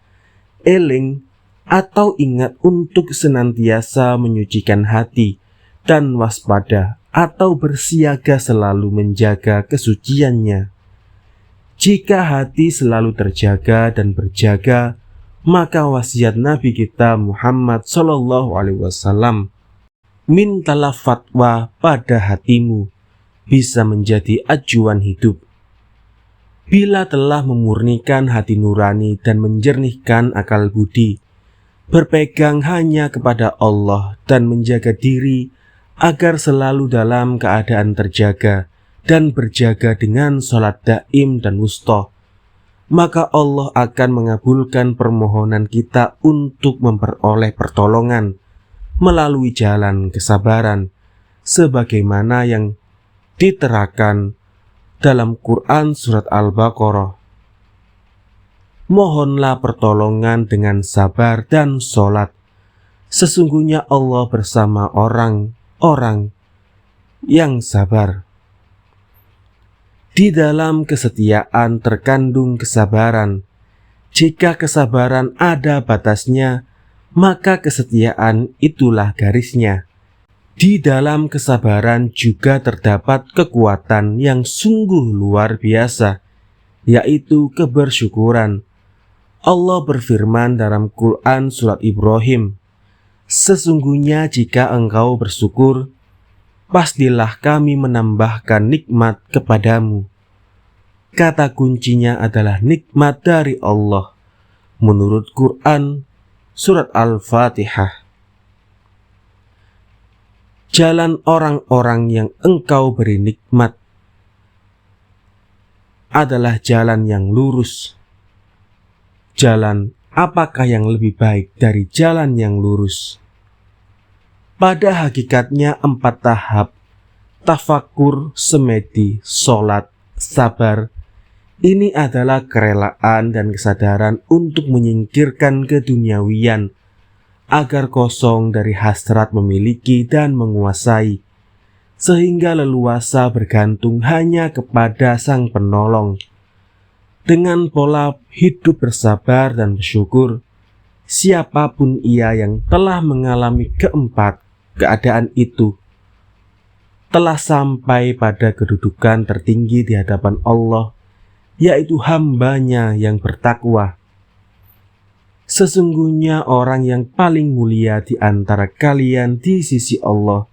Eling atau ingat untuk senantiasa menyucikan hati, dan waspada atau bersiaga selalu menjaga kesuciannya. Jika hati selalu terjaga dan berjaga, maka wasiat Nabi kita Muhammad SAW, mintalah fatwa pada hatimu, bisa menjadi acuan hidup. Bila telah memurnikan hati nurani dan menjernihkan akal budi, berpegang hanya kepada Allah dan menjaga diri agar selalu dalam keadaan terjaga dan berjaga dengan sholat daim dan wusta, maka Allah akan mengabulkan permohonan kita untuk memperoleh pertolongan melalui jalan kesabaran, sebagaimana yang diterangkan dalam Quran surat Al-Baqarah. Mohonlah pertolongan dengan sabar dan sholat. Sesungguhnya Allah bersama orang-orang yang sabar. Di dalam kesetiaan terkandung kesabaran. Jika kesabaran ada batasnya, maka kesetiaan itulah garisnya. Di dalam kesabaran juga terdapat kekuatan yang sungguh luar biasa, yaitu kebersyukuran. Allah berfirman dalam Quran surat Ibrahim, sesungguhnya jika engkau bersyukur, pastilah kami menambahkan nikmat kepadamu. Kata kuncinya adalah nikmat dari Allah, menurut Quran surat Al-Fatihah. Jalan orang-orang yang engkau beri nikmat adalah jalan yang lurus. Jalan apakah yang lebih baik dari jalan yang lurus? Pada hakikatnya 4 tahap, tafakur, semedi, sholat, sabar, ini adalah kerelaan dan kesadaran untuk menyingkirkan keduniawian, agar kosong dari hasrat memiliki dan menguasai, sehingga leluasa bergantung hanya kepada Sang Penolong. Dengan pola hidup bersabar dan bersyukur, siapapun ia yang telah mengalami keempat keadaan itu telah sampai pada kedudukan tertinggi di hadapan Allah, yaitu hambanya yang bertakwa. Sesungguhnya orang yang paling mulia di antara kalian di sisi Allah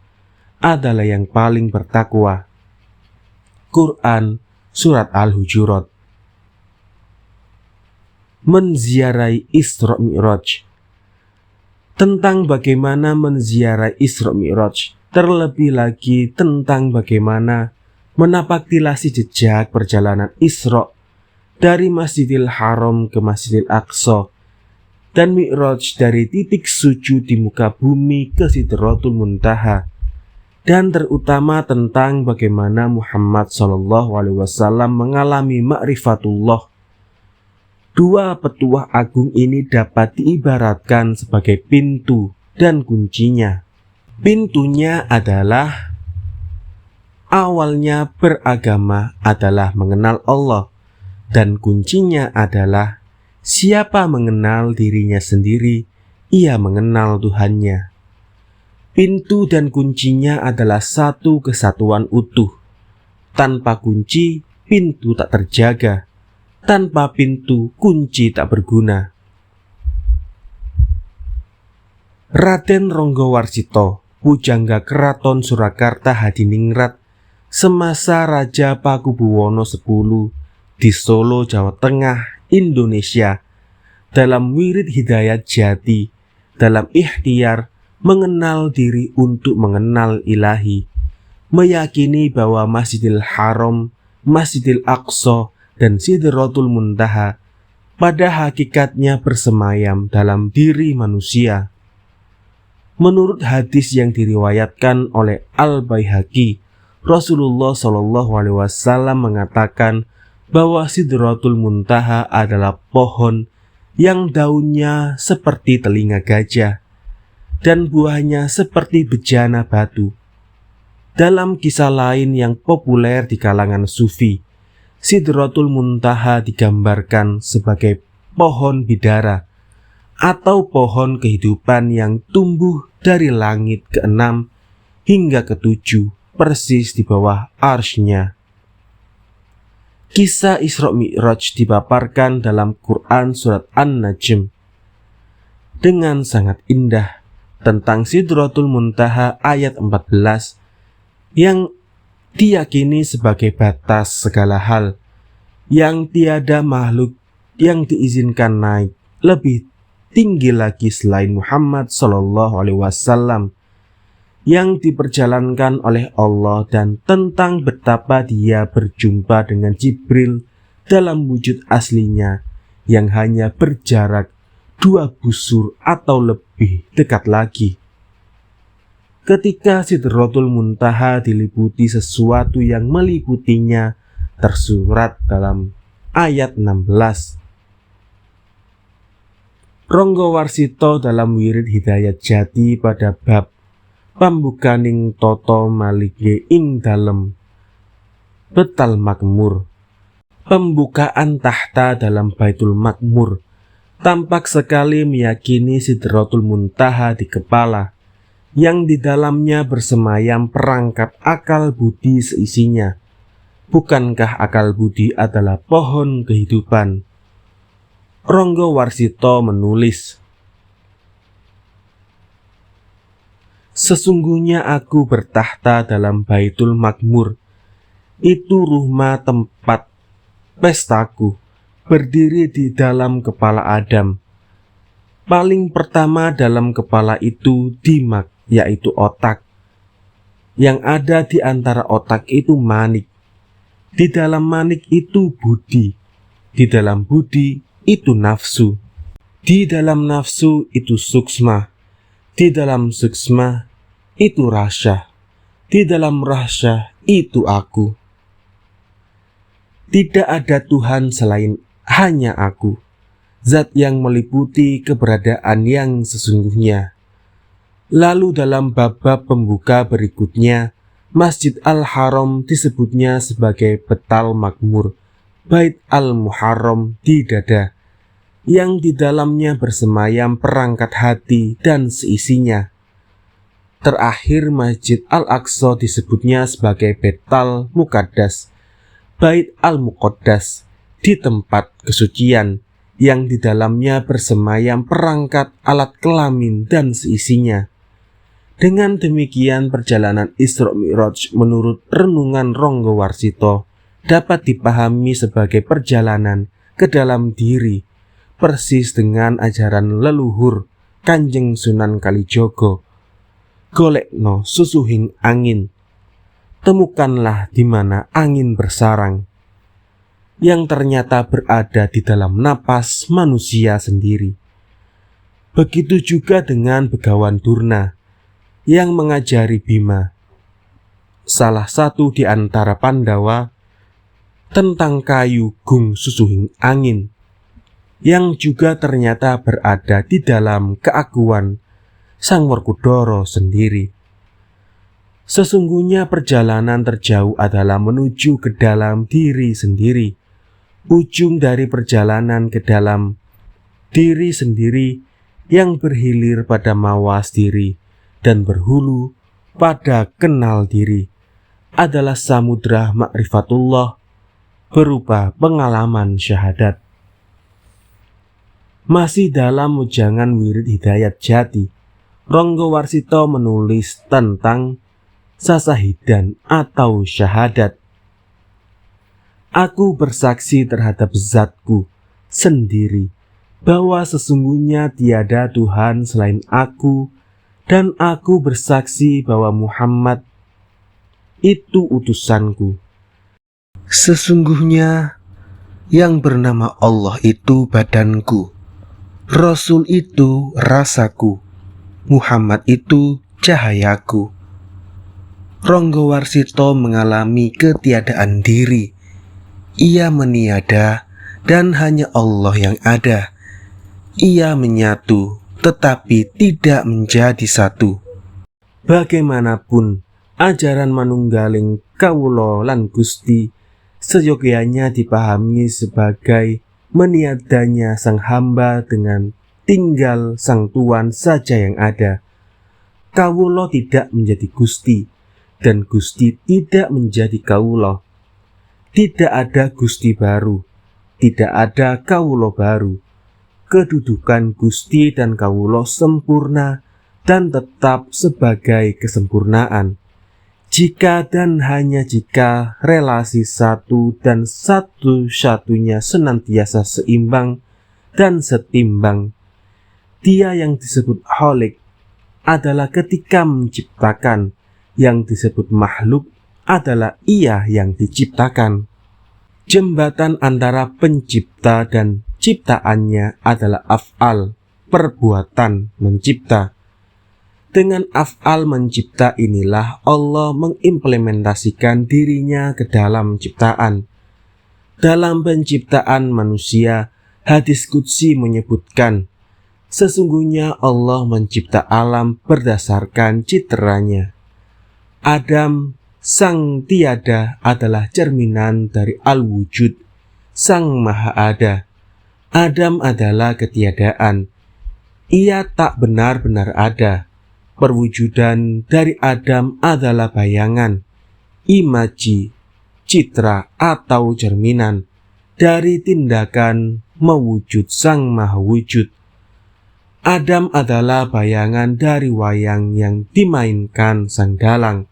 adalah yang paling bertakwa. Quran Surat Al-Hujurat. Menziarahi Isra Mi'raj. Tentang bagaimana menziarahi Isra Mi'raj, terlebih lagi tentang bagaimana menapaktilasi jejak perjalanan Isra dari Masjidil Haram ke Masjidil Aqsa dan Mi'raj dari titik sujud di muka bumi ke Sidratul Muntaha, dan terutama tentang bagaimana Muhammad SAW mengalami ma'rifatullah. Dua petuah agung ini dapat diibaratkan sebagai pintu dan kuncinya. Pintunya adalah awalnya beragama adalah mengenal Allah, dan kuncinya adalah siapa mengenal dirinya sendiri, ia mengenal Tuhannya. Pintu dan kuncinya adalah satu kesatuan utuh. Tanpa kunci, pintu tak terjaga. Tanpa pintu, kunci tak berguna. Raden Ronggowarsito, pujangga Keraton Surakarta Hadiningrat semasa Raja Pakubuwono X di Solo, Jawa Tengah, Indonesia, dalam wirid Hidayat Jati, dalam ikhtiar mengenal diri untuk mengenal ilahi, meyakini bahwa Masjidil Haram, Masjidil Aqsa, dan Sidratul Muntaha pada hakikatnya bersemayam dalam diri manusia. Menurut hadis yang diriwayatkan oleh Al-Baihaqi, Rasulullah SAW mengatakan bahwa Sidratul Muntaha adalah pohon yang daunnya seperti telinga gajah dan buahnya seperti bejana batu. Dalam kisah lain yang populer di kalangan sufi, Sidratul Muntaha digambarkan sebagai pohon bidara atau pohon kehidupan yang tumbuh dari langit ke-6 hingga ke-7 persis di bawah arsy-Nya. Kisah Isra Mi'raj dipaparkan dalam Quran Surat An-Najm dengan sangat indah tentang Sidratul Muntaha ayat 14 yang diyakini sebagai batas segala hal, yang tiada makhluk yang diizinkan naik lebih tinggi lagi selain Muhammad SAW, yang diperjalankan oleh Allah, dan tentang betapa dia berjumpa dengan Jibril dalam wujud aslinya yang hanya berjarak 2 busur atau lebih dekat lagi. Ketika Sidratul Muntaha diliputi sesuatu yang meliputinya, tersurat dalam ayat 16. Ronggowarsito dalam wirid Hidayat Jati pada bab pambukaning toto malige ing dalem Betal Makmur, pembukaan tahta dalam Baitul Makmur, tampak sekali meyakini Sidratul Muntaha di kepala, yang di dalamnya bersemayam perangkat akal budi seisinya. Bukankah akal budi adalah pohon kehidupan? Ronggowarsito menulis, sesungguhnya aku bertahta dalam Baitul Makmur, itu rumah tempat pestaku, berdiri di dalam kepala Adam. Paling pertama dalam kepala itu dimak, yaitu otak. Yang ada di antara otak itu manik. Di dalam manik itu budi. Di dalam budi itu nafsu. Di dalam nafsu itu suksma. Di dalam suksma itu rasa. Di dalam rasa itu aku. Tidak ada Tuhan selain hanya aku, zat yang meliputi keberadaan yang sesungguhnya. Lalu dalam bab-bab pembuka berikutnya, Masjid Al-Haram disebutnya sebagai Betal Makmur, Bait Al-Muharram di dada, yang di dalamnya bersemayam perangkat hati dan seisinya. Terakhir Masjid Al-Aqsa disebutnya sebagai Betal Muqaddas, Bait Al-Muqaddas, di tempat kesucian, yang di dalamnya bersemayam perangkat alat kelamin dan seisinya. Dengan demikian perjalanan Isra Mi'raj menurut renungan Ronggo Warsito dapat dipahami sebagai perjalanan ke dalam diri, persis dengan ajaran leluhur Kanjeng Sunan Kalijogo. Golekno susuhing angin, temukanlah di mana angin bersarang, yang ternyata berada di dalam napas manusia sendiri. Begitu juga dengan Begawan Durna yang mengajari Bima, salah satu di antara Pandawa, tentang kayu gung susuhing angin, yang juga ternyata berada di dalam keakuan Sang Werkudara sendiri. Sesungguhnya perjalanan terjauh adalah menuju ke dalam diri sendiri. Ujung dari perjalanan ke dalam diri sendiri yang berhilir pada mawas diri dan berhulu pada kenal diri adalah samudra ma'rifatullah berupa pengalaman syahadat. Masih dalam Mujangan Wirid Hidayat Jati, Ronggo Warsito menulis tentang sasahidan atau syahadat. Aku bersaksi terhadap zatku sendiri bahwa sesungguhnya tiada Tuhan selain aku, dan aku bersaksi bahwa Muhammad itu utusanku. Sesungguhnya yang bernama Allah itu badanku, Rasul itu rasaku, Muhammad itu cahayaku. Ronggo Warsito mengalami ketiadaan diri. Ia meniada dan hanya Allah yang ada. Ia menyatu tetapi tidak menjadi satu. Bagaimanapun ajaran manunggaling kawula lan Gusti seyogyanya dipahami sebagai meniadanya sang hamba dengan tinggal sang Tuan saja yang ada. Kawula tidak menjadi Gusti dan Gusti tidak menjadi kawula. Tidak ada Gusti baru, tidak ada kawula baru. Kedudukan Gusti dan kawula sempurna dan tetap sebagai kesempurnaan. Jika dan hanya jika relasi satu dan satu-satunya senantiasa seimbang dan setimbang. Dia yang disebut Khalik adalah ketika menciptakan, yang disebut makhluk adalah ia yang diciptakan. Jembatan antara pencipta dan ciptaannya adalah af'al, perbuatan mencipta. Dengan af'al mencipta inilah Allah mengimplementasikan dirinya ke dalam ciptaan. Dalam penciptaan manusia, hadis qudsi menyebutkan, sesungguhnya Allah mencipta alam berdasarkan citranya. Adam, sang tiada, adalah cerminan dari al-wujud, sang maha ada. Adam adalah ketiadaan. Ia tak benar-benar ada. Perwujudan dari Adam adalah bayangan, imaji, citra atau cerminan dari tindakan mewujud sang maha wujud. Adam adalah bayangan dari wayang yang dimainkan sang dalang.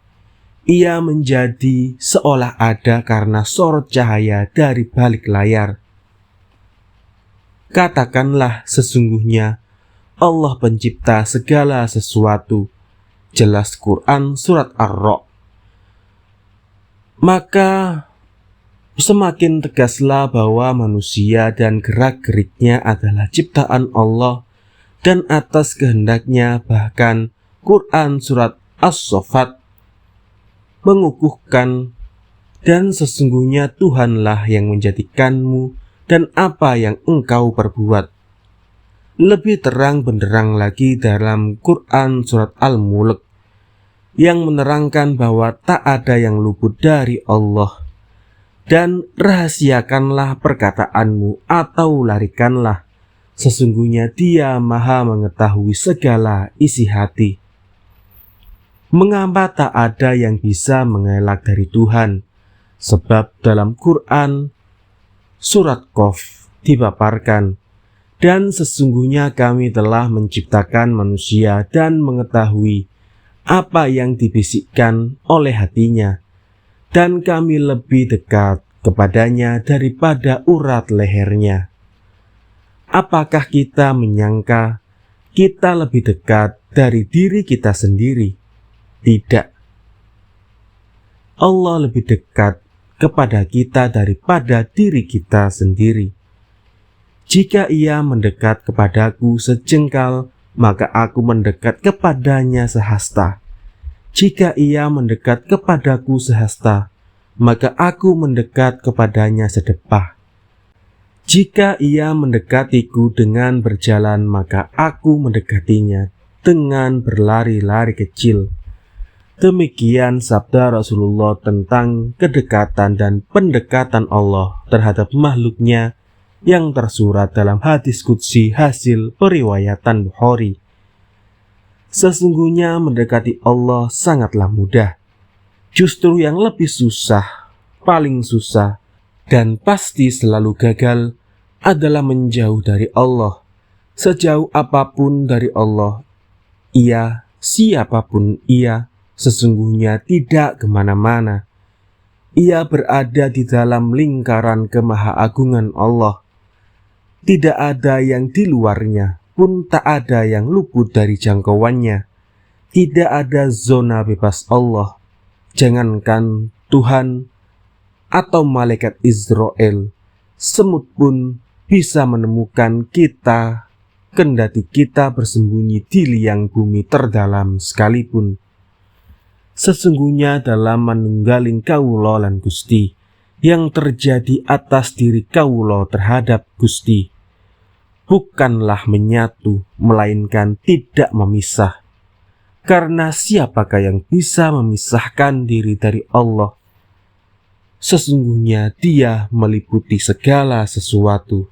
Ia menjadi seolah ada karena sorot cahaya dari balik layar. Katakanlah sesungguhnya Allah pencipta segala sesuatu. Jelas Quran surat Ar-Ra'. Maka semakin tegaslah bahwa manusia dan gerak-geriknya adalah ciptaan Allah, dan atas kehendaknya bahkan Quran surat As-Saffat mengukuhkan, dan sesungguhnya Tuhanlah yang menjadikanmu dan apa yang engkau perbuat. Lebih terang benderang lagi dalam Quran surat Al-Mulk yang menerangkan bahwa tak ada yang luput dari Allah. Dan rahasiakanlah perkataanmu atau larikanlah, sesungguhnya Dia maha mengetahui segala isi hati. Mengapa tak ada yang bisa mengelak dari Tuhan? Sebab dalam Quran surat Qaf dipaparkan, Dan sesungguhnya kami telah menciptakan manusia dan mengetahui apa yang dibisikkan oleh hatinya, dan kami lebih dekat kepadanya daripada urat lehernya. Apakah kita menyangka kita lebih dekat dari diri kita sendiri? Tidak. Allah lebih dekat kepada kita daripada diri kita sendiri. Jika ia mendekat kepadaku sejengkal, maka aku mendekat kepadanya sehasta. Jika ia mendekat kepadaku sehasta, maka aku mendekat kepadanya sedepah. Jika ia mendekatiku dengan berjalan, maka aku mendekatinya dengan berlari-lari kecil. Demikian sabda Rasulullah tentang kedekatan dan pendekatan Allah terhadap makhluknya yang tersurat dalam hadis qudsi hasil periwayatan Bukhari. Sesungguhnya mendekati Allah sangatlah mudah. Justru yang lebih susah, paling susah, dan pasti selalu gagal adalah menjauh dari Allah. Sejauh apapun dari Allah, ia, siapapun ia, sesungguhnya tidak kemana-mana. Ia berada di dalam lingkaran kemahaagungan Allah. Tidak ada yang di luarnya, pun tak ada yang luput dari jangkauannya. Tidak ada zona bebas Allah. Jangankan Tuhan atau malaikat Israel, semut pun bisa menemukan kita, kendati kita bersembunyi di liang bumi terdalam sekalipun. Sesungguhnya dalam manunggaling kawula lan Gusti, yang terjadi atas diri kawula terhadap Gusti, bukanlah menyatu, melainkan tidak memisah. Karena siapakah yang bisa memisahkan diri dari Allah? Sesungguhnya Dia meliputi segala sesuatu.